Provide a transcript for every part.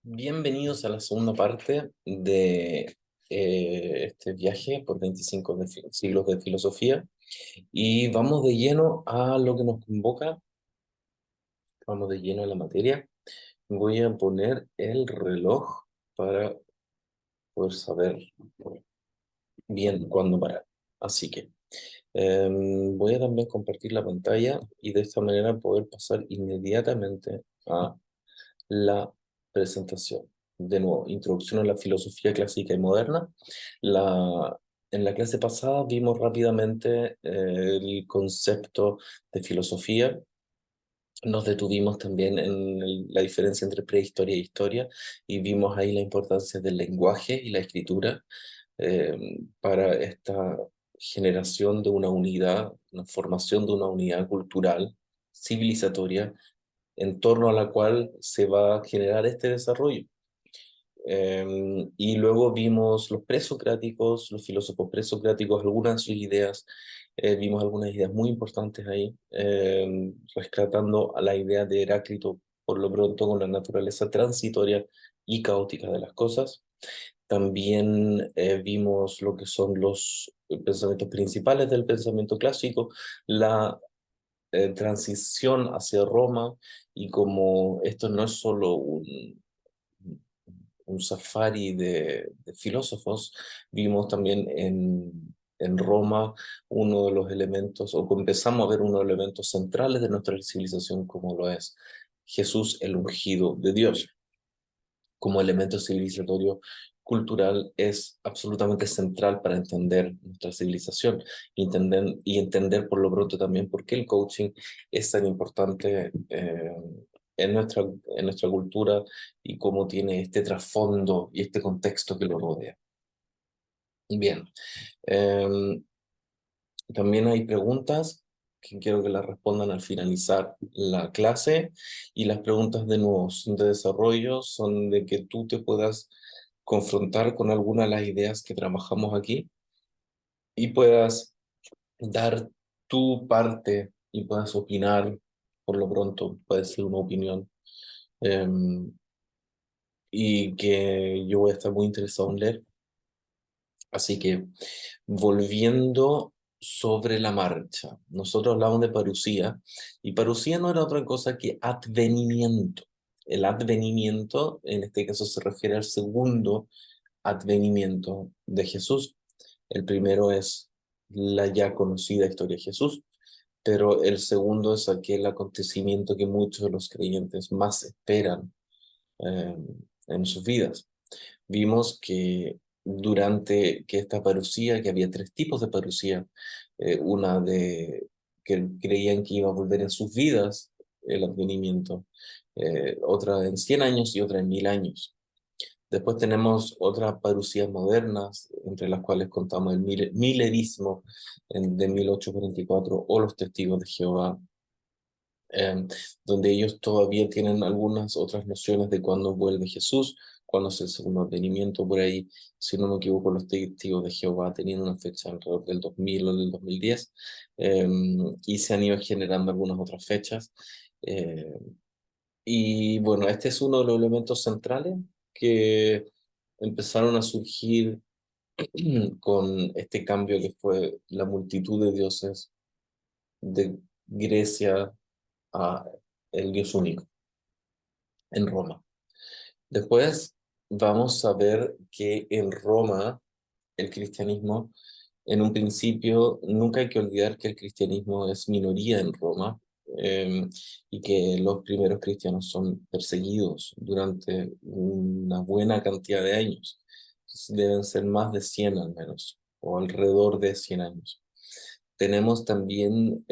Bienvenidos a la segunda parte de este viaje por 25 siglos de filosofía y vamos de lleno a lo que nos convoca, vamos de lleno a la materia. Voy a poner el reloj para poder saber bien cuándo parar. Así que voy a también compartir la pantalla y de esta manera poder pasar inmediatamente a la presentación. De nuevo, introducción a la filosofía clásica y moderna. La, en la clase pasada vimos rápidamente el concepto de filosofía. Nos detuvimos también en la diferencia entre prehistoria e historia y vimos ahí la importancia del lenguaje y la escritura para esta generación de una unidad, una formación de una unidad cultural, civilizatoria, en torno a la cual se va a generar este desarrollo. Y luego vimos los presocráticos, los filósofos presocráticos, algunas de sus ideas, vimos algunas ideas muy importantes ahí, rescatando a la idea de Heráclito, por lo pronto, con la naturaleza transitoria y caótica de las cosas. También vimos lo que son los pensamientos principales del pensamiento clásico, la transición hacia Roma, y como esto no es solo un safari de filósofos, vimos también en Roma uno de los elementos, o empezamos a ver uno de los elementos centrales de nuestra civilización, como lo es Jesús, el ungido de Dios. Como elemento civilizatorio cultural es absolutamente central para entender nuestra civilización y entender por lo pronto también por qué el coaching es tan importante en nuestra cultura y cómo tiene este trasfondo y este contexto que lo rodea. Bien, em, también hay preguntas que quiero que las respondan al finalizar la clase, y las preguntas de nuevo son de desarrollo, son de que tú te puedas confrontar con alguna de las ideas que trabajamos aquí y puedas dar tu parte y puedas opinar. Por lo pronto puede ser una opinión, em, y que yo voy a estar muy interesado en leer. Así que, volviendo sobre la marcha, nosotros hablamos de parusía, y parusía no era otra cosa que advenimiento. El advenimiento, en este caso, se refiere al segundo advenimiento de Jesús. El primero es la ya conocida historia de Jesús, pero el segundo es aquel acontecimiento que muchos de los creyentes más esperan eh, en sus vidas. Vimos que durante que esta parusía, que había tres tipos de parusía, una de que creían que iba a volver en sus vidas el advenimiento, otra en 100 años y otra en 1000 años. Después tenemos otras parusías modernas, entre las cuales contamos el milerismo de 1844 o los testigos de Jehová, eh, donde ellos todavía tienen algunas otras nociones de cuándo vuelve Jesús, cuándo es el segundo advenimiento. Por ahí, si no me equivoco, los testigos de Jehová tenían una fecha alrededor del 2000 o del 2010, eh, y se han ido generando algunas otras fechas. eh, y bueno, este es uno de los elementos centrales que empezaron a surgir con este cambio que fue la multitud de dioses de Grecia a el Dios único en Roma. Después vamos a ver que en Roma el cristianismo, en un principio, nunca hay que olvidar que el cristianismo es minoría en Roma, eh, y que los primeros cristianos son perseguidos durante una buena cantidad de años. Deben ser más de 100 al menos, o alrededor de 100 años. Tenemos también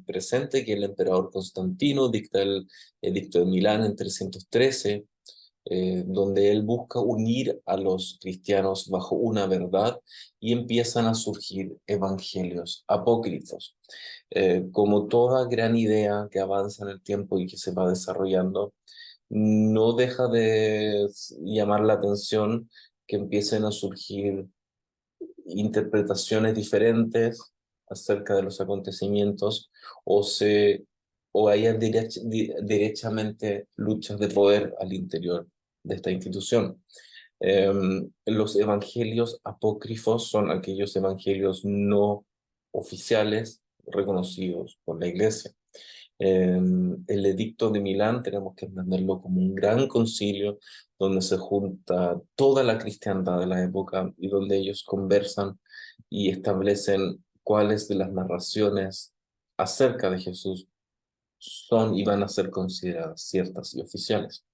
presente que el emperador Constantino dicta el Edicto de Milán en 313, donde él busca unir a los cristianos bajo una verdad, y empiezan a surgir evangelios apócrifos. Como toda gran idea que avanza en el tiempo y que se va desarrollando, no deja de llamar la atención que empiecen a surgir interpretaciones diferentes acerca de los acontecimientos, o haya derechamente luchas de poder al interior de esta institución. Los evangelios apócrifos son aquellos evangelios no oficiales reconocidos por la Iglesia. El Edicto de Milán tenemos que entenderlo como un gran concilio donde se junta toda la cristiandad de la época y donde ellos conversan y establecen cuáles de las narraciones acerca de Jesús son y van a ser consideradas ciertas y oficiales.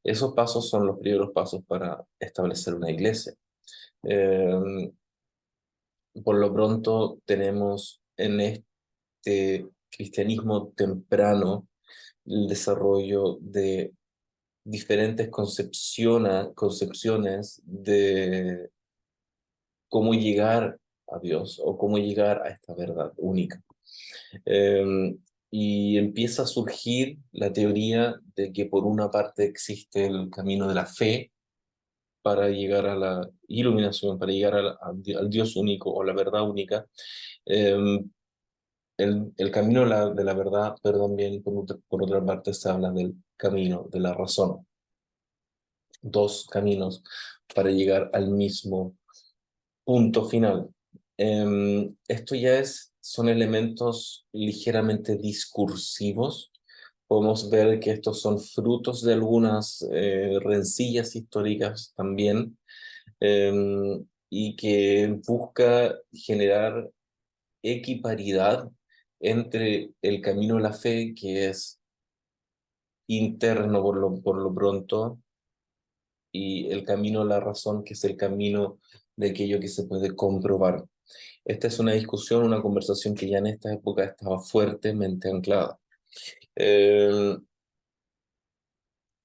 Esos pasos son los primeros pasos para establecer una iglesia. Eh, por lo pronto tenemos en este cristianismo temprano el desarrollo de diferentes concepciones de cómo llegar a Dios o cómo llegar a esta verdad única. Eh, y empieza a surgir la teoría de que por una parte existe el camino de la fe para llegar a la iluminación, para llegar al Dios único o la verdad única. Eh, el camino de la verdad, pero también por otra parte se habla del camino de la razón. Dos caminos para llegar al mismo punto final. Esto ya son elementos ligeramente discursivos. Podemos ver que estos son frutos de algunas rencillas históricas también, y que busca generar equiparidad entre el camino a la fe, que es interno por lo pronto, y el camino a la razón, que es el camino de aquello que se puede comprobar. Esta es una discusión, una conversación que ya en esta época estaba fuertemente anclada. Eh,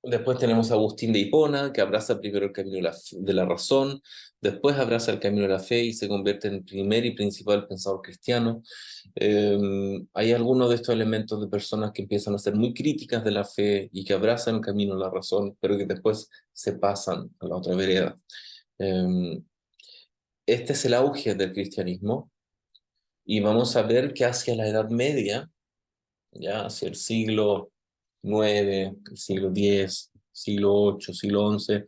Después tenemos a Agustín de Hipona, que abraza primero el camino de la razón, después abraza el camino de la fe y se convierte en primer y principal pensador cristiano. Hay algunos de estos elementos de personas que empiezan a ser muy críticas de la fe y que abrazan el camino de la razón, pero que después se pasan a la otra vereda. Este es el auge del cristianismo y vamos a ver que hacia la Edad Media, ya hacia el siglo IX, el siglo X, siglo VIII, siglo XI,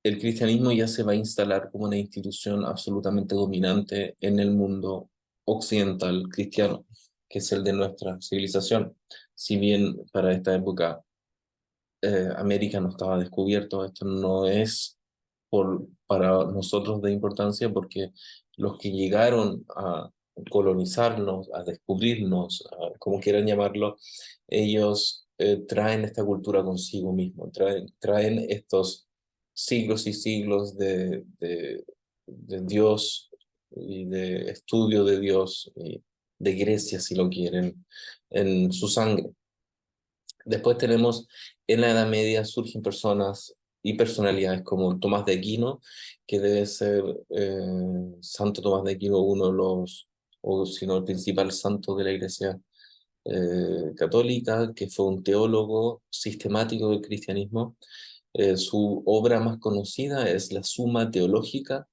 el cristianismo ya se va a instalar como una institución absolutamente dominante en el mundo occidental cristiano, que es el de nuestra civilización. Si bien para esta época América no estaba descubierto, esto no es para nosotros de importancia porque los que llegaron a colonizarnos, a descubrirnos, como quieran llamarlo, ellos traen esta cultura consigo mismo, traen estos siglos y siglos de Dios y de estudio de Dios y de Grecia, si lo quieren, en su sangre. Después tenemos, en la Edad Media surgen personas y personalidades como Tomás de Aquino, que debe ser Santo Tomás de Aquino, uno de los, o si no, el principal santo de la Iglesia católica, que fue un teólogo sistemático del cristianismo. Su obra más conocida es la Suma Teológica,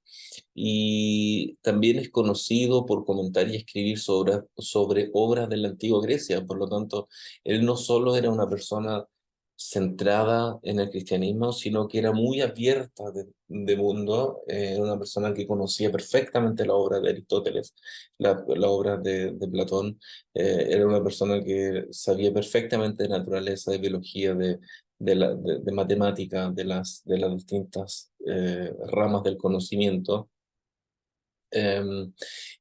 y también es conocido por comentar y escribir sobre obras de la antigua Grecia. Por lo tanto, él no solo era una persona centrada en el cristianismo, sino que era muy abierta de mundo, era una persona que conocía perfectamente la obra de Aristóteles, la obra de Platón, era una persona que sabía perfectamente de naturaleza, de biología, de matemática, de las distintas ramas del conocimiento,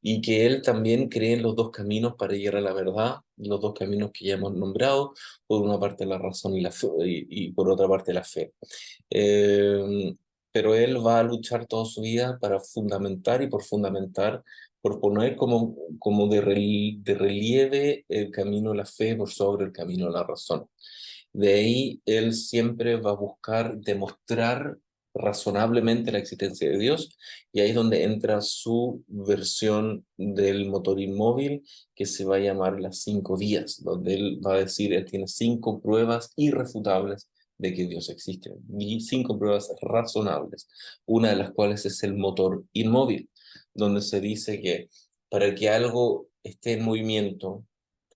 y que él también cree en los dos caminos para llegar a la verdad, los dos caminos que ya hemos nombrado, por una parte la razón y la fe, y por otra parte la fe. Em, pero él va a luchar toda su vida para fundamentar y por fundamentar, por poner como de relieve el camino de la fe por sobre el camino de la razón. De ahí él siempre va a buscar demostrar razonablemente la existencia de Dios, y ahí es donde entra su versión del motor inmóvil, que se va a llamar las 5 vías, donde él va a decir, él tiene 5 pruebas irrefutables de que Dios existe, y 5 pruebas razonables, una de las cuales es el motor inmóvil, donde se dice que para que algo esté en movimiento,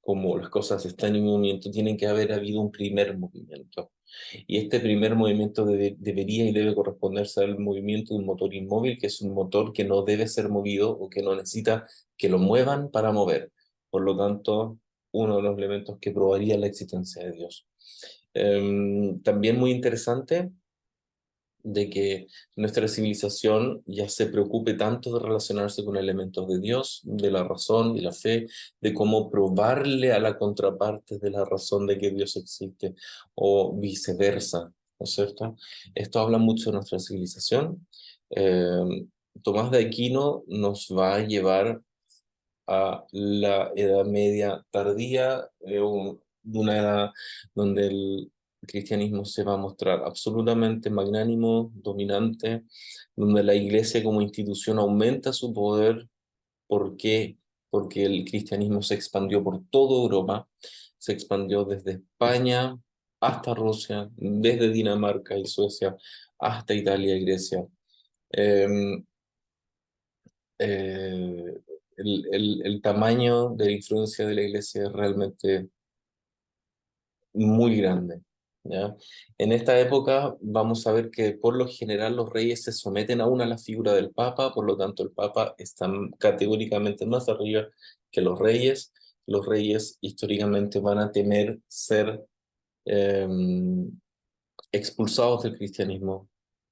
como las cosas están en movimiento, tiene que haber habido un primer movimiento. Y este primer movimiento debería y debe corresponderse al movimiento de un motor inmóvil, que es un motor que no debe ser movido o que no necesita que lo muevan para mover. Por lo tanto, uno de los elementos que probaría la existencia de Dios. También muy interesante de que nuestra civilización ya se preocupe tanto de relacionarse con elementos de Dios, de la razón y la fe, de cómo probarle a la contraparte de la razón de que Dios existe, o viceversa, ¿no es cierto? Esto habla mucho de nuestra civilización. Tomás de Aquino nos va a llevar a la Edad Media tardía, una edad donde el cristianismo se va a mostrar absolutamente magnánimo, dominante, donde la iglesia como institución aumenta su poder. ¿Por qué? Porque el cristianismo se expandió por toda Europa, se expandió desde España hasta Rusia, desde Dinamarca y Suecia hasta Italia y Grecia. Em, eh, el tamaño de la influencia de la iglesia es realmente muy grande, ¿ya? En esta época vamos a ver que por lo general los reyes se someten aún a la figura del papa, por lo tanto el papa está categóricamente más arriba que los reyes. Los reyes históricamente van a temer ser eh, expulsados del cristianismo,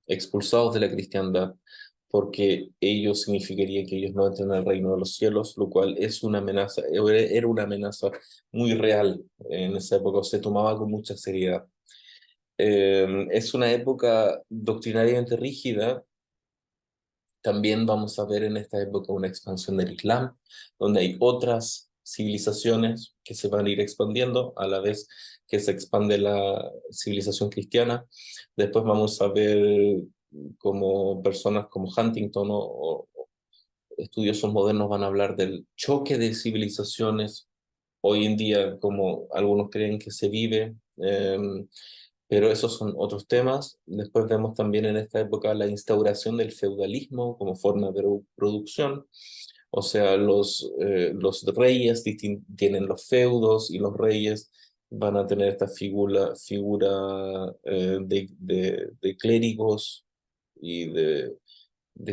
expulsados de la cristiandad, porque ello significaría que ellos no entran al reino de los cielos, lo cual es una amenaza, era una amenaza muy real en esa época, se tomaba con mucha seriedad. Es una época doctrinariamente rígida. También vamos a ver en esta época una expansión del Islam, donde hay otras civilizaciones que se van a ir expandiendo a la vez que se expande la civilización cristiana. Después vamos a ver como personas como Huntington o estudiosos modernos van a hablar del choque de civilizaciones hoy en día, como algunos creen que se vive. Pero esos son otros temas. Después vemos también en esta época la instauración del feudalismo como forma de producción. O sea, los reyes tienen los feudos y los reyes van a tener esta figura de clérigos y de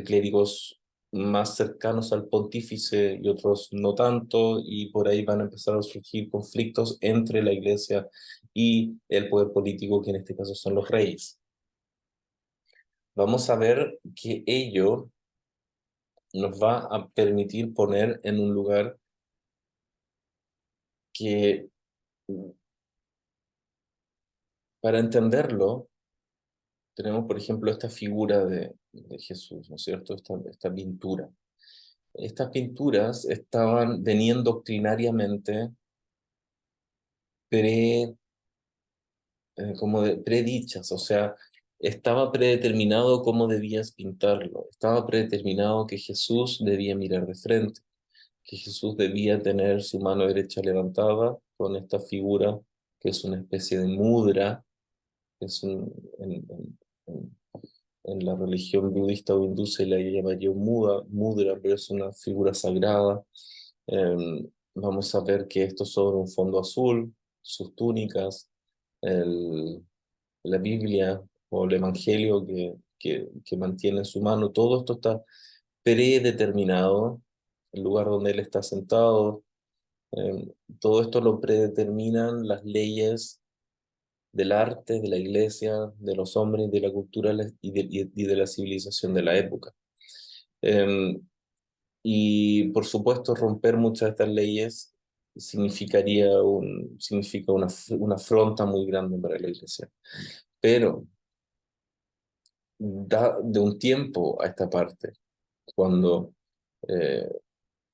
clérigos más cercanos al pontífice y otros no tanto, y por ahí van a empezar a surgir conflictos entre la iglesia y el poder político, que en este caso son los reyes. Vamos a ver que ello nos va a permitir poner en un lugar que, para entenderlo, tenemos, por ejemplo, esta figura de Jesús, ¿no es cierto? Esta pintura. Estas pinturas venían doctrinariamente pre como predichas, o sea, estaba predeterminado cómo debías pintarlo, estaba predeterminado que Jesús debía mirar de frente, que Jesús debía tener su mano derecha levantada con esta figura que es una especie de mudra, que es en- en la religión budista o hindú se la llamaría mudra, pero es una figura sagrada. Vamos a ver que esto sobre un fondo azul, sus túnicas, el, la Biblia o el Evangelio que mantiene en su mano, todo esto está predeterminado, el lugar donde él está sentado, todo esto lo predeterminan las leyes del arte, de la iglesia, de los hombres, de la cultura y de la civilización de la época. Eh, y por supuesto, romper muchas de estas leyes significa una afronta muy grande para la iglesia. Pero de un tiempo a esta parte, cuando eh,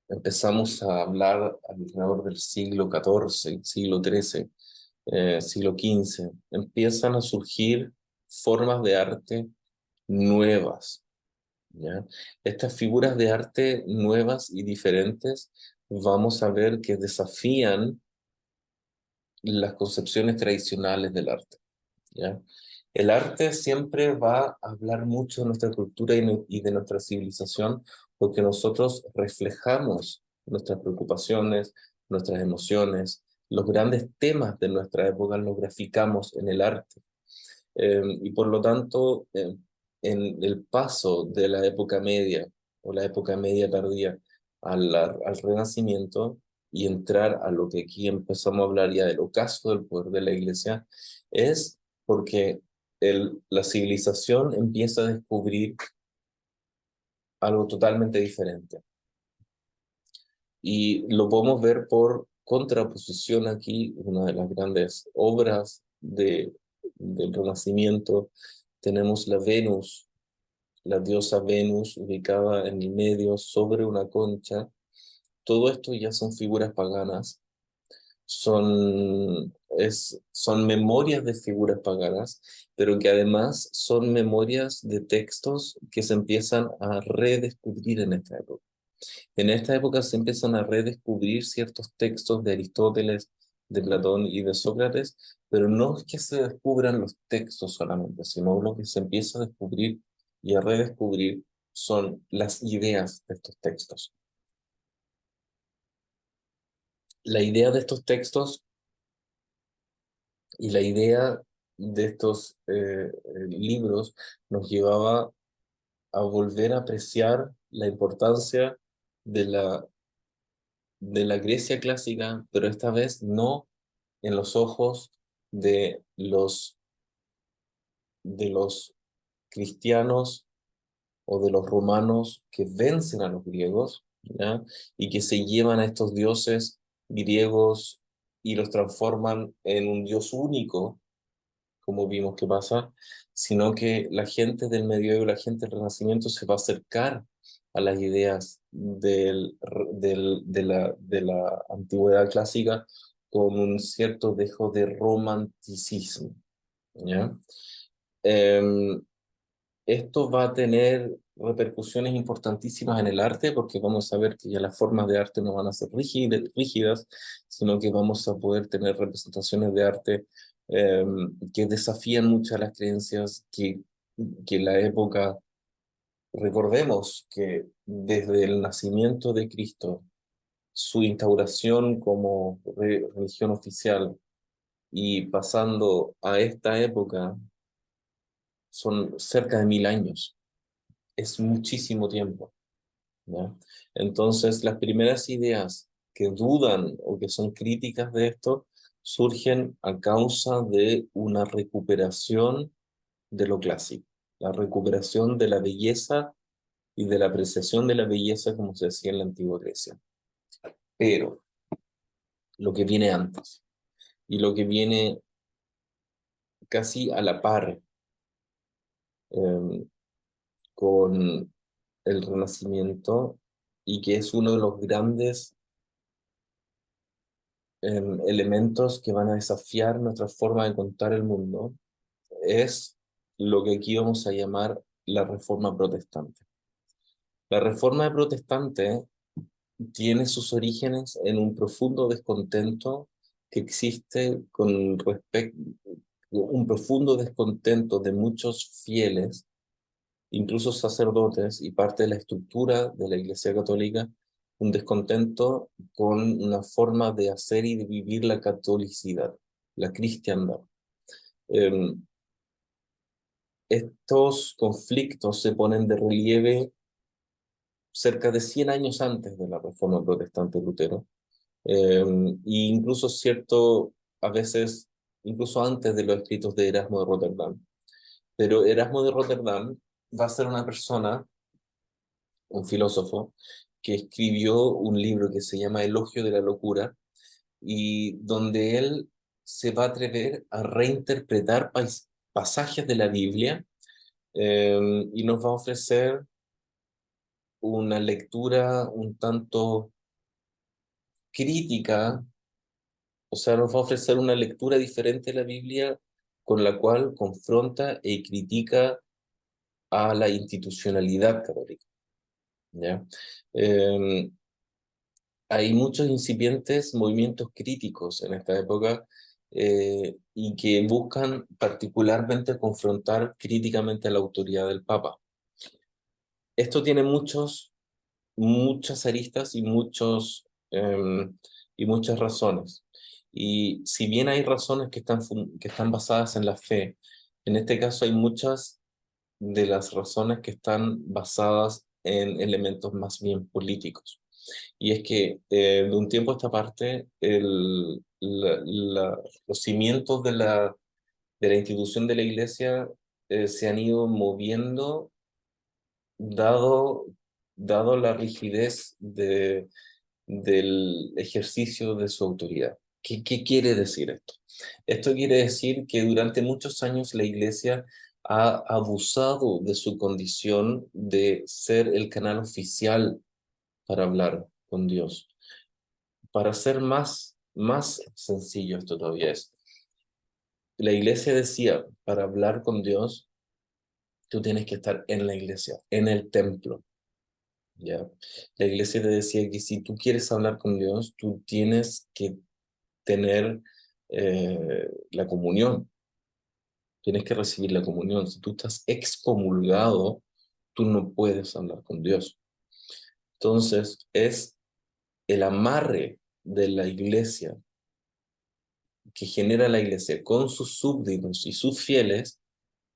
empezamos a hablar alrededor del siglo XIV, siglo XIII, siglo XV, empiezan a surgir formas de arte nuevas, ¿ya? Estas figuras de arte nuevas y diferentes vamos a ver que desafían las concepciones tradicionales del arte, ¿ya? El arte siempre va a hablar mucho de nuestra cultura y de nuestra civilización porque nosotros reflejamos nuestras preocupaciones, nuestras emociones, los grandes temas de nuestra época los graficamos en el arte. Y por lo tanto, en el paso de la época media o la época media tardía al Renacimiento y entrar a lo que aquí empezamos a hablar ya del ocaso del poder de la Iglesia, es porque la civilización empieza a descubrir algo totalmente diferente. Y lo podemos ver por contraposición aquí, una de las grandes obras del Renacimiento. Tenemos la Venus, la diosa Venus ubicada en el medio sobre una concha. Todo esto ya son figuras paganas, son memorias de figuras paganas, pero que además son memorias de textos que se empiezan a redescubrir en esta época. En esta época se empiezan a redescubrir ciertos textos de Aristóteles, de Platón y de Sócrates, pero no es que se descubran los textos solamente, sino lo que se empieza a descubrir y a redescubrir son las ideas de estos textos. La idea de estos textos y la idea de estos libros nos llevaba a volver a apreciar la importancia de la Grecia clásica, pero esta vez no en los ojos de los cristianos o de los romanos que vencen a los griegos, ¿ya? Y que se llevan a estos dioses griegos y los transforman en un dios único, como vimos que pasa, sino que la gente del medioevo, la gente del Renacimiento se va a acercar a las ideas de la antigüedad clásica con un cierto dejo de romanticismo, ¿ya? Em, Esto va a tener repercusiones importantísimas en el arte, porque vamos a ver que ya las formas de arte no van a ser rígidas, sino que vamos a poder tener representaciones de arte que desafían muchas las creencias que la época. Recordemos que desde el nacimiento de Cristo, su instauración como religión oficial y pasando a esta época, son cerca de 1000 años. Es muchísimo tiempo, ¿ya? Entonces, las primeras ideas que dudan o que son críticas de esto surgen a causa de una recuperación de lo clásico, la recuperación de la belleza y de la apreciación de la belleza como se hacía en la antigua Grecia. Pero lo que viene antes y lo que viene casi a la par eh, con el Renacimiento y que es uno de los grandes elementos que van a desafiar nuestra forma de contar el mundo, es lo que aquí vamos a llamar la Reforma Protestante. La Reforma Protestante tiene sus orígenes en un profundo descontento que existe con respecto, un profundo descontento de muchos fieles, incluso sacerdotes y parte de la estructura de la Iglesia Católica, un descontento con una forma de hacer y de vivir la catolicidad, la cristiandad. Estos conflictos se ponen de relieve cerca de 100 años antes de la Reforma Protestante de Lutero, e incluso a veces, incluso antes de los escritos de Erasmo de Rotterdam. Pero Erasmo de Rotterdam va a ser una persona, un filósofo, que escribió un libro que se llama Elogio de la Locura, y donde él se va a atrever a reinterpretar pasajes de la Biblia, y nos va a ofrecer una lectura un tanto crítica, o sea, nos va a ofrecer una lectura diferente de la Biblia con la cual confronta y critica a la institucionalidad católica, ¿ya? Eh, Hay muchos incipientes movimientos críticos en esta época, y que buscan particularmente confrontar críticamente a la autoridad del Papa. Esto tiene muchas aristas y y muchas razones. Y si bien hay razones que están basadas en la fe, en este caso hay muchas de las razones que están basadas en elementos más bien políticos. Y es que de un tiempo a esta parte, los cimientos de la institución de la iglesia se han ido moviendo dado, dado la rigidez del ejercicio de su autoridad. ¿Qué quiere decir esto? Esto quiere decir que durante muchos años la iglesia ha abusado de su condición de ser el canal oficial para hablar con Dios. Para ser más sencillo esto todavía es, la iglesia decía, para hablar con Dios, tú tienes que estar en la iglesia, en el templo, ¿ya? La iglesia te decía que si tú quieres hablar con Dios, tú tienes que tener la comunión, tienes que recibir la comunión. Si tú estás excomulgado, tú no puedes hablar con Dios. Entonces, es el amarre de la iglesia que genera la iglesia con sus súbditos y sus fieles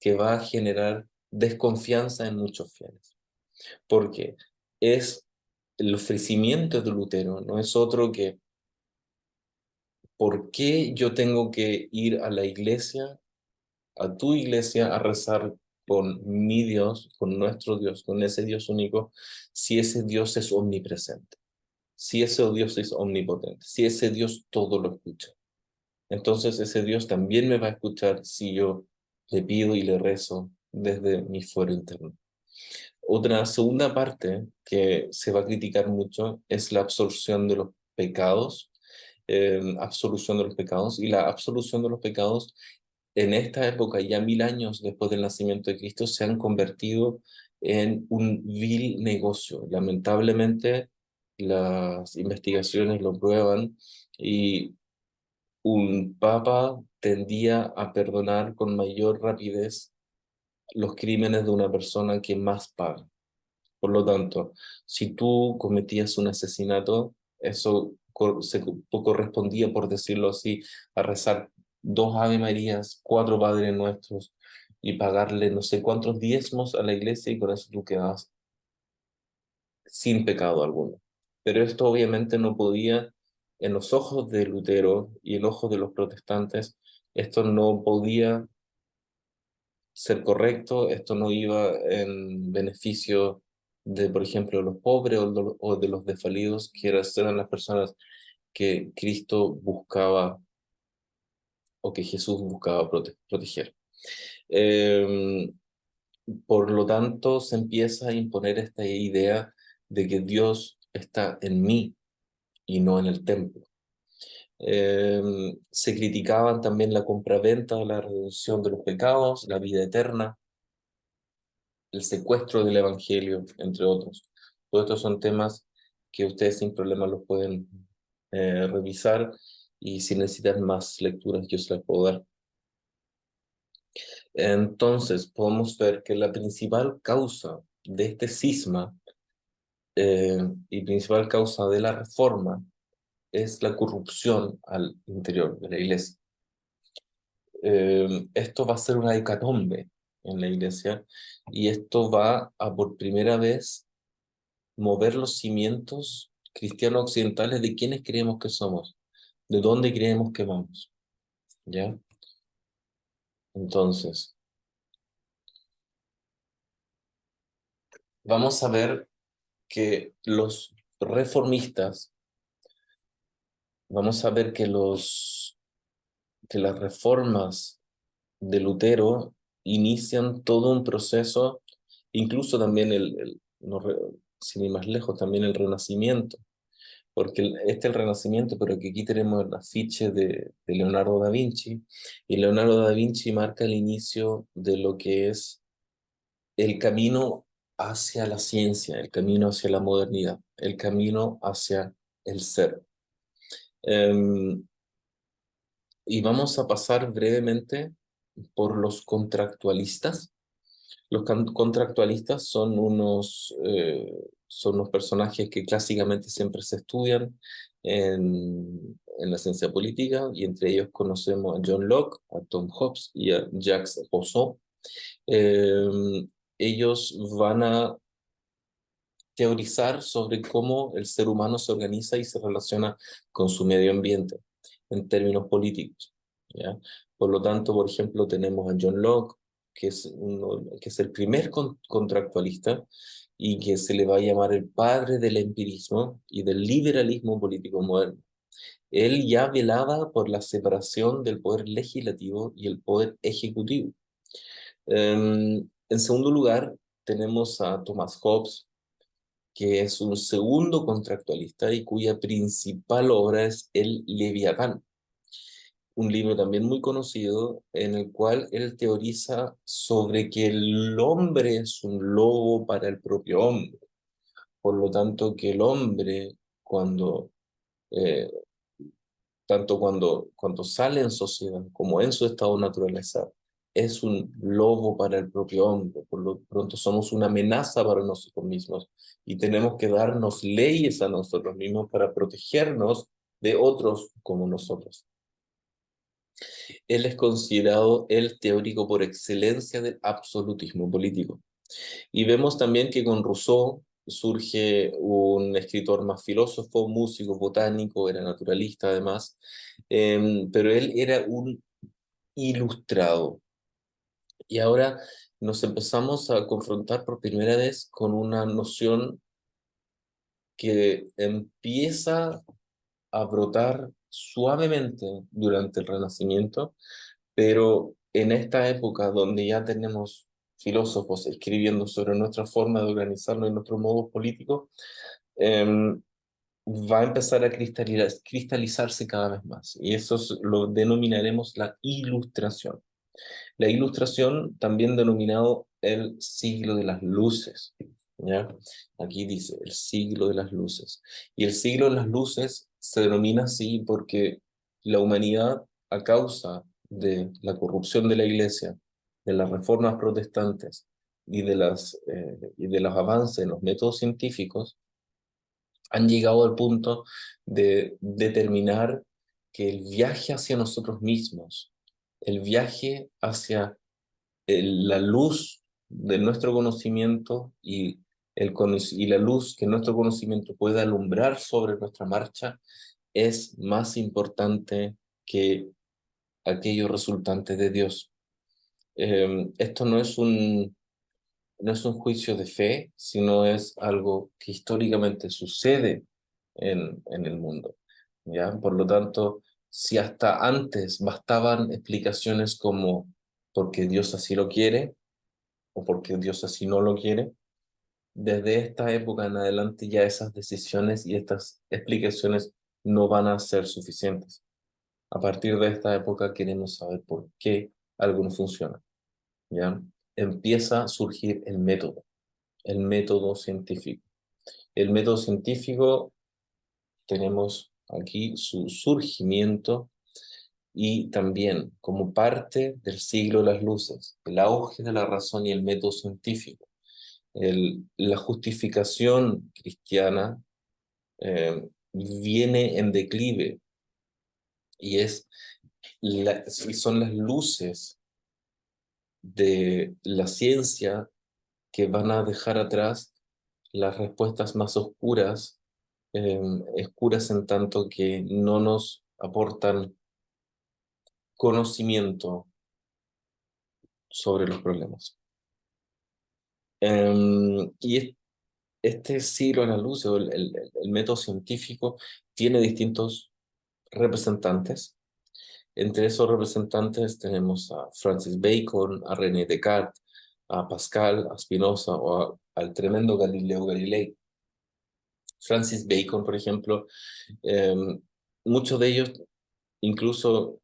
que va a generar desconfianza en muchos fieles. Porque es el ofrecimiento de Lutero, no es otro que ¿por qué yo tengo que ir a la iglesia, a tu iglesia, a rezar con mi Dios, con nuestro Dios, con ese Dios único, si ese Dios es omnipresente, si ese Dios es omnipotente, si ese Dios todo lo escucha? Entonces ese Dios también me va a escuchar si yo le pido y le rezo desde mi fuero interno. Otra segunda parte que se va a criticar mucho es la absorción de los pecados, absolución de los pecados, y la absolución de los pecados en esta época, ya 1000 años después del nacimiento de Cristo, se han convertido en un vil negocio. Lamentablemente, las investigaciones lo prueban y un papa tendía a perdonar con mayor rapidez los crímenes de una persona que más paga. Por lo tanto, si tú cometías un asesinato, eso correspondía, por decirlo así, a rezar 2 Ave Marías, 4 Padres Nuestros y pagarle no sé cuántos diezmos a la iglesia y con eso tú quedabas sin pecado alguno. Pero esto obviamente no podía, en los ojos de Lutero y en ojos de los protestantes, esto no podía ser correcto, esto no iba en beneficio de, por ejemplo, los pobres o de los desvalidos, que eran las personas que Cristo buscaba o que Jesús buscaba proteger. Eh, por lo tanto, se empieza a imponer esta idea de que Dios está en mí y no en el templo. Se criticaban también la compraventa, la redención de los pecados, la vida eterna, el secuestro del evangelio, entre otros. Todos estos son temas que ustedes sin problema los pueden revisar y si necesitan más lecturas yo se las puedo dar. Entonces, podemos ver que la principal causa de este cisma y principal causa de la reforma es la corrupción al interior de la iglesia. Esto va a ser una hecatombe en la iglesia y esto va a por primera vez mover los cimientos cristianos occidentales de quiénes creemos que somos, de dónde creemos que vamos, ¿ya? Entonces, vamos a ver que los reformistas, vamos a ver que las reformas de Lutero inician todo un proceso, incluso también no sin ir más lejos, también el Renacimiento, porque este es el Renacimiento, pero que aquí tenemos el afiche de Leonardo da Vinci, y Leonardo da Vinci marca el inicio de lo que es el camino hacia la ciencia, el camino hacia la modernidad, el camino hacia el ser. Em, y vamos a pasar brevemente por los contractualistas. Los contractualistas son unos personajes que clásicamente siempre se estudian en la ciencia política, y entre ellos conocemos a John Locke, a Tom Hobbes y a Jacques Rousseau. Ellos van a teorizar sobre cómo el ser humano se organiza y se relaciona con su medio ambiente en términos políticos, ¿ya? Por lo tanto, por ejemplo, tenemos a John Locke, que es el primer contractualista y que se le va a llamar el padre del empirismo y del liberalismo político moderno. Él ya velaba por la separación del poder legislativo y el poder ejecutivo. En segundo lugar, tenemos a Thomas Hobbes, que es un segundo contractualista y cuya principal obra es El Leviatán, un libro también muy conocido en el cual él teoriza sobre que el hombre es un lobo para el propio hombre. Por lo tanto, que el hombre, cuando eh, tanto cuando sale en sociedad como en su estado de naturaleza, es un lobo para el propio hombre. Por lo pronto somos una amenaza para nosotros mismos y tenemos que darnos leyes a nosotros mismos para protegernos de otros como nosotros. Él es considerado el teórico por excelencia del absolutismo político. Y vemos también que con Rousseau surge un escritor más filósofo, músico, botánico, era naturalista además, pero él era un ilustrado. Y ahora nos empezamos a confrontar por primera vez con una noción que empieza a brotar suavemente durante el Renacimiento, pero en esta época donde ya tenemos filósofos escribiendo sobre nuestra forma de organizarnos y nuestros modos políticos, em, va a empezar a cristalizarse cada vez más. Y eso lo denominaremos la ilustración. La ilustración, también denominado el siglo de las luces, ¿ya? Aquí dice el siglo de las luces. Y el siglo de las luces se denomina así porque la humanidad, a causa de la corrupción de la iglesia, de las reformas protestantes y de los avances en los métodos científicos, han llegado al punto de determinar que el viaje hacia nosotros mismos, el viaje hacia la luz de nuestro conocimiento y la luz que nuestro conocimiento pueda alumbrar sobre nuestra marcha es más importante que aquello resultante de Dios. Esto no es un juicio de fe, sino es algo que históricamente sucede en el mundo, ¿ya? Por lo tanto, si hasta antes bastaban explicaciones como porque Dios así lo quiere o porque Dios así no lo quiere, desde esta época en adelante ya esas decisiones y estas explicaciones no van a ser suficientes. A partir de esta época queremos saber por qué algo no funciona, ¿ya? Empieza a surgir el método científico. El método científico, tenemos aquí su surgimiento y también como parte del siglo de las luces, el auge de la razón y el método científico. La justificación cristiana viene en declive y son las luces de la ciencia que van a dejar atrás las respuestas más oscuras, oscuras en tanto que no nos aportan conocimiento sobre los problemas. Este siglo de la luz, o el método científico, tiene distintos representantes. Entre esos representantes tenemos a Francis Bacon, a René Descartes, a Pascal, a Spinoza al tremendo Galileo Galilei. Francis Bacon, por ejemplo, eh, muchos de ellos, incluso,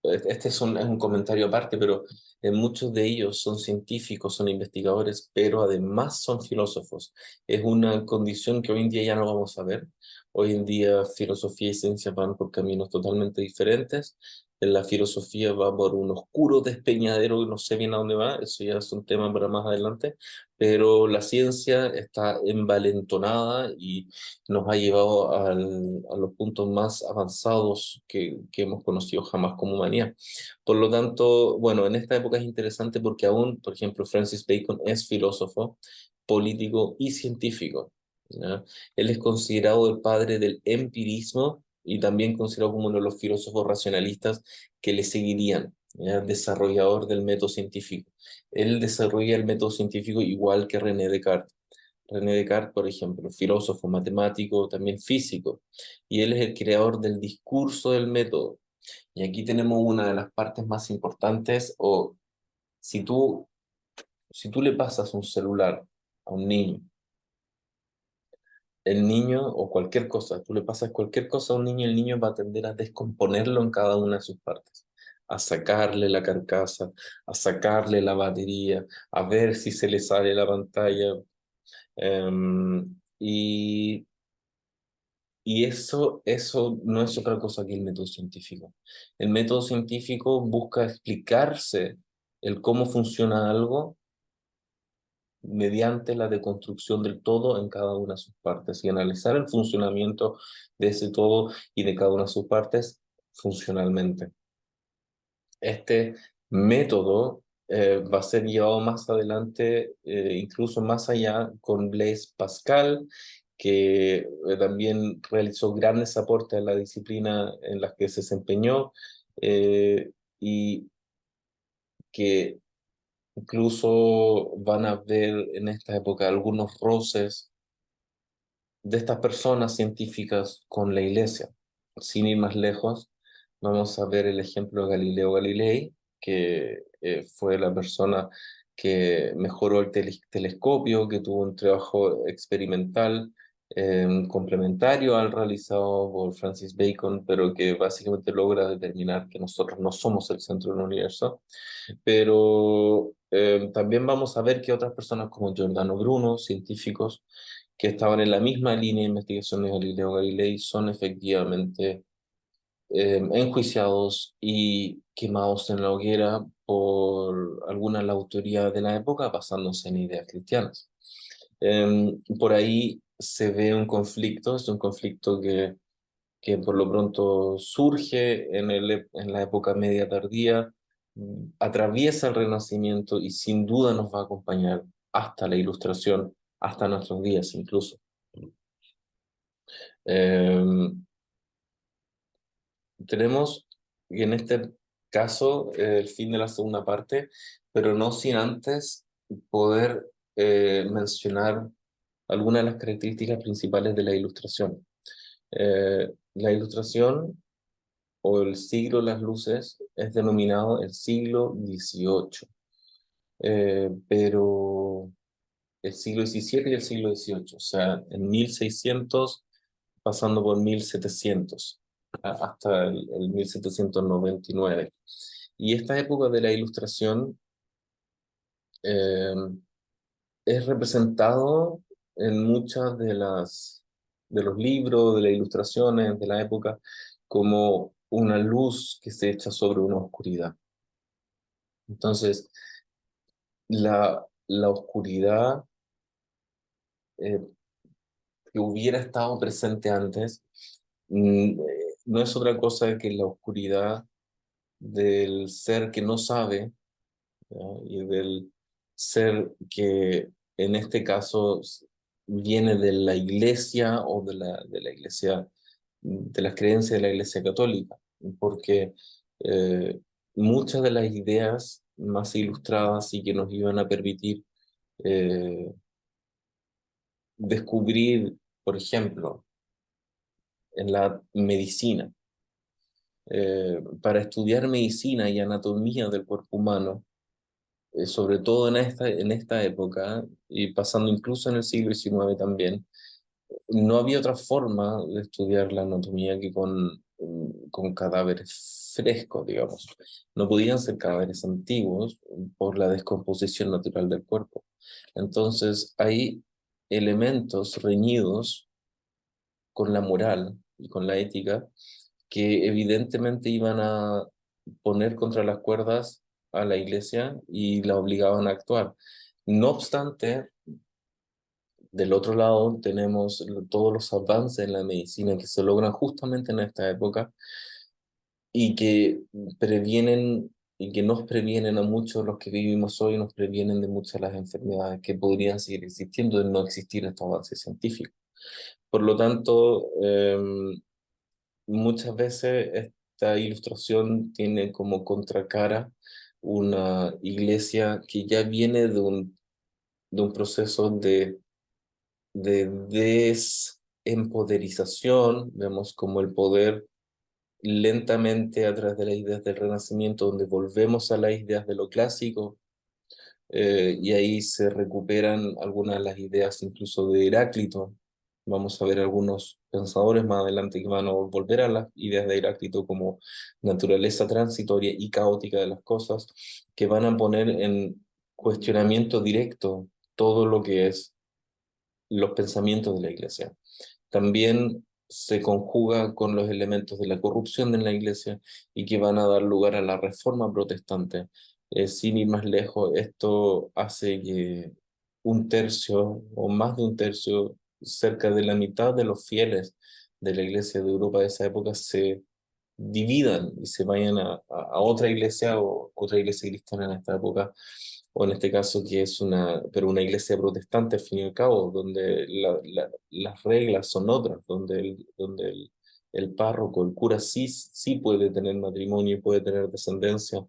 es un comentario aparte, pero muchos de ellos son científicos, son investigadores, pero además son filósofos. Es una condición que hoy en día ya no vamos a ver. Hoy en día filosofía y ciencia van por caminos totalmente diferentes. en la filosofía va por un oscuro despeñadero que no sé bien a dónde va, eso ya es un tema para más adelante, pero la ciencia está envalentonada y nos ha llevado a los puntos más avanzados que hemos conocido jamás como humanidad. Por lo tanto, bueno, en esta época es interesante porque aún, por ejemplo, Francis Bacon es filósofo, político y científico, ¿ya? Él es considerado el padre del empirismo y también considerado como uno de los filósofos racionalistas que le seguirían, ¿ya? Desarrollador del método científico. Él desarrolla el método científico igual que René Descartes. René Descartes, por ejemplo, filósofo, matemático, también físico, y él es el creador del discurso del método. Y aquí tenemos una de las partes más importantes, o si tú, si tú le pasas un celular a un niño, el niño o cualquier cosa, tú le pasas cualquier cosa a un niño, el niño va a tender a descomponerlo en cada una de sus partes, a sacarle la carcasa, a sacarle la batería, a ver si se le sale la pantalla. Y eso no es otra cosa que el método científico. El método científico busca explicarse el cómo funciona algo mediante la deconstrucción del todo en cada una de sus partes y analizar el funcionamiento de ese todo y de cada una de sus partes funcionalmente. Este método va a ser llevado más adelante, incluso más allá, con Blaise Pascal, que también realizó grandes aportes a la disciplina en la que se desempeñó, y que incluso van a ver en esta época algunos roces de estas personas científicas con la iglesia. Sin ir más lejos, vamos a ver el ejemplo de Galileo Galilei, que fue la persona que mejoró el telescopio, que tuvo un trabajo experimental complementario al realizado por Francis Bacon, pero que básicamente logra determinar que nosotros no somos el centro del universo. Pero también vamos a ver que otras personas como Giordano Bruno, científicos, que estaban en la misma línea de investigación de Galileo Galilei son efectivamente enjuiciados y quemados en la hoguera por alguna de la autoridad de la época basándose en ideas cristianas. Por ahí se ve un conflicto, es un conflicto que por lo pronto surge en la época media tardía, atraviesa el Renacimiento y sin duda nos va a acompañar hasta la Ilustración, hasta nuestros días incluso. Eh, Tenemos en este caso el fin de la segunda parte, pero no sin antes poder mencionar algunas de las características principales de la Ilustración. La Ilustración o el siglo de las luces es denominado el siglo XVIII, pero el siglo XVII y el siglo XVIII, o sea, en 1600 pasando por 1700 hasta el 1799. Y esta época de la Ilustración eh, es representado en muchas de los libros, de las ilustraciones de la época, como una luz que se echa sobre una oscuridad. Entonces, la oscuridad eh, que hubiera estado presente antes no es otra cosa que la oscuridad del ser que no sabe, ¿ya? Y del ser que en este caso viene de la iglesia o de la iglesia, de las creencias de la iglesia católica, porque eh, muchas de las ideas más ilustradas y que nos iban a permitir eh, descubrir, por ejemplo, en la medicina, para estudiar medicina y anatomía del cuerpo humano, sobre todo en esta época, y pasando incluso en el siglo XIX también, no había otra forma de estudiar la anatomía que con cadáveres frescos, digamos. No podían ser cadáveres antiguos por la descomposición natural del cuerpo. Entonces, hay elementos reñidos con la moral y con la ética que evidentemente iban a poner contra las cuerdas a la iglesia y la obligaban a actuar. No obstante, del otro lado tenemos todos los avances en la medicina que se logran justamente en esta época y que previenen y que nos previenen a muchos los que vivimos hoy, nos previenen de muchas de las enfermedades que podrían seguir existiendo de no existir estos avances científicos. Por lo tanto, muchas veces esta ilustración tiene como contracara una iglesia que ya viene de un proceso de desempoderización, vemos como el poder lentamente a través de las ideas del Renacimiento, donde volvemos a las ideas de lo clásico, y ahí se recuperan algunas de las ideas incluso de Heráclito. Vamos a ver algunos pensadores más adelante que van a volver a las ideas de Heráclito como naturaleza transitoria y caótica de las cosas, que van a poner en cuestionamiento directo todo lo que es los pensamientos de la iglesia. También se conjuga con los elementos de la corrupción en la iglesia y que van a dar lugar a la reforma protestante. Sin ir más lejos, esto hace que un tercio o más de un tercio, cerca de la mitad de los fieles de la iglesia de Europa de esa época se dividan y se vayan a otra iglesia o otra iglesia cristiana en esta época, o en este caso que es pero una iglesia protestante al fin y al cabo, donde las reglas son otras, donde el párroco, el cura sí puede tener matrimonio y puede tener descendencia,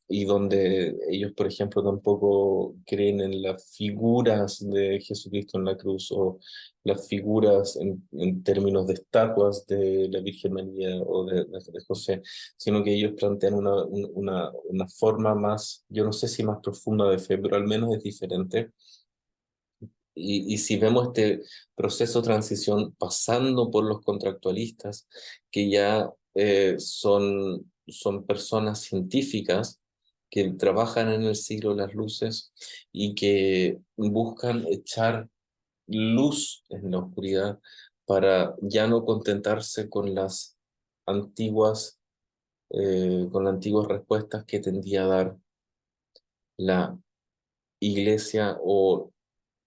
y donde ellos, por ejemplo, tampoco creen en las figuras de Jesucristo en la cruz o las figuras en términos de estatuas de la Virgen María o de José, sino que ellos plantean una forma más, yo no sé si más profunda de fe, pero al menos es diferente. Y si vemos este proceso de transición pasando por los contractualistas, que ya son personas científicas que trabajan en el siglo de las luces y que buscan echar luz en la oscuridad para ya no contentarse antiguas, con las antiguas respuestas que tendía a dar la iglesia, o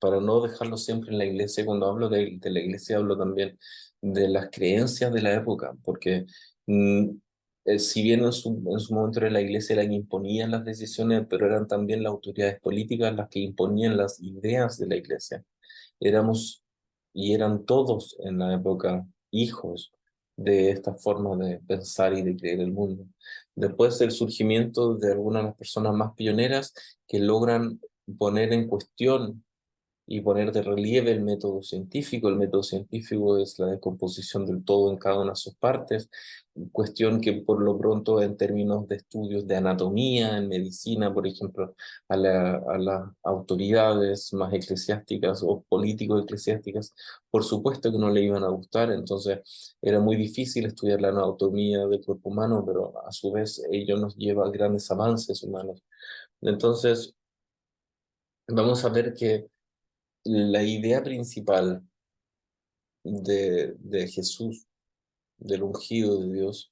para no dejarlo siempre en la iglesia. Cuando hablo de la iglesia hablo también de las creencias de la época, porque mm, si bien en su momento era la iglesia la que imponía las decisiones, pero eran también las autoridades políticas las que imponían las ideas de la iglesia. Éramos y eran todos en la época hijos de esta forma de pensar y de creer el mundo. Después del surgimiento de algunas de las personas más pioneras que logran poner en cuestión y poner de relieve el método científico. El método científico es la descomposición del todo en cada una de sus partes, cuestión que por lo pronto en términos de estudios de anatomía, en medicina, por ejemplo, a las autoridades más eclesiásticas o político-eclesiásticas, por supuesto que no le iban a gustar. Entonces era muy difícil estudiar la anatomía del cuerpo humano, pero a su vez ello nos lleva a grandes avances humanos. Entonces, vamos a ver que la idea principal de Jesús, del ungido de Dios,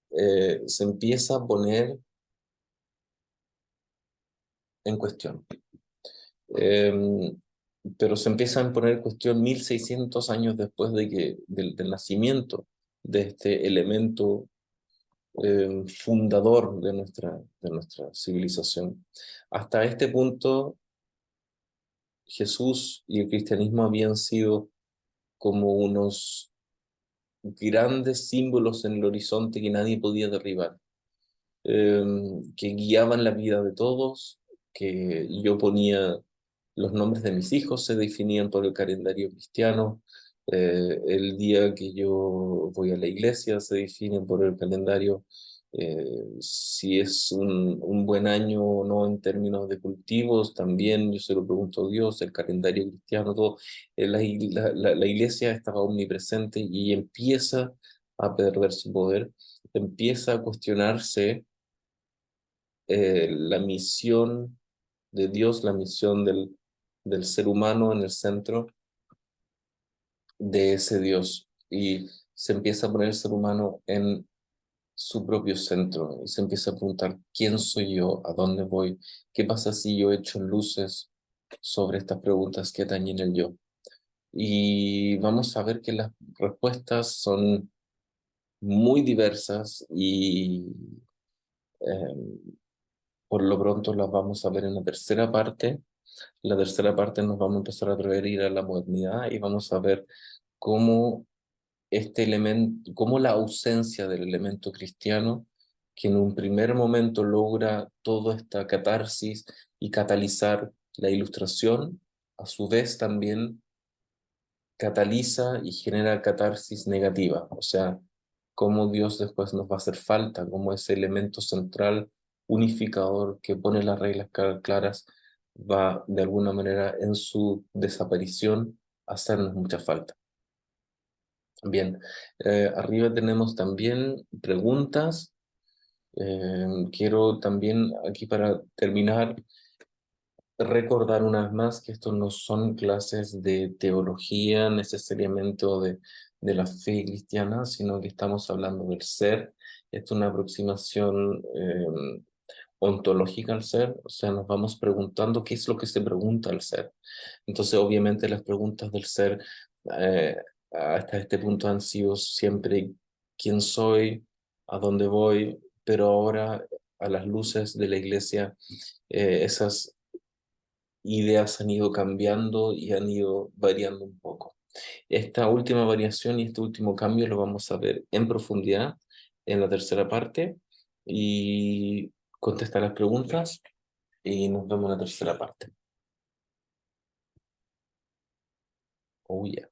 se empieza a poner en cuestión. Eh, pero se empieza a poner en cuestión 1600 años después del nacimiento de este elemento fundador de nuestra civilización. Hasta este punto, Jesús y el cristianismo habían sido como unos grandes símbolos en el horizonte que nadie podía derribar, que guiaban la vida de todos, que yo ponía los nombres de mis hijos, se definían por el calendario cristiano, el día que yo voy a la iglesia se define por el calendario, si es un buen año o no en términos de cultivos, también yo se lo pregunto a Dios, el calendario cristiano, todo. La iglesia estaba omnipresente y empieza a perder su poder, empieza a cuestionarse la misión de Dios, la misión del ser humano en el centro de ese Dios. Y se empieza a poner el ser humano su propio centro y se empieza a preguntar quién soy yo, a dónde voy, qué pasa si yo echo luces sobre estas preguntas que atañen el yo. Y vamos a ver que las respuestas son muy diversas y por lo pronto las vamos a ver en la tercera parte. La tercera parte nos vamos a empezar a atrever a ir a la modernidad y vamos a ver cómo este elemento, cómo la ausencia del elemento cristiano, que en un primer momento logra toda esta catarsis y catalizar la ilustración, a su vez también cataliza y genera catarsis negativa, o sea, cómo Dios después nos va a hacer falta, como ese elemento central unificador que pone las reglas claras va de alguna manera en su desaparición a hacernos mucha falta. Bien, arriba tenemos también preguntas. Quiero también aquí para terminar recordar una vez más que esto no son clases de teología necesariamente o de la fe cristiana, sino que estamos hablando del ser. Esto es una aproximación ontológica al ser, o sea, nos vamos preguntando qué es lo que se pregunta al ser. Entonces, obviamente, las preguntas del ser eh, hasta este punto han sido siempre quién soy, a dónde voy, pero ahora a las luces de la iglesia, esas ideas han ido cambiando y han ido variando un poco. Esta última variación y este último cambio lo vamos a ver en profundidad en la tercera parte y contestar las preguntas y nos vemos en la tercera parte. Oh, yeah.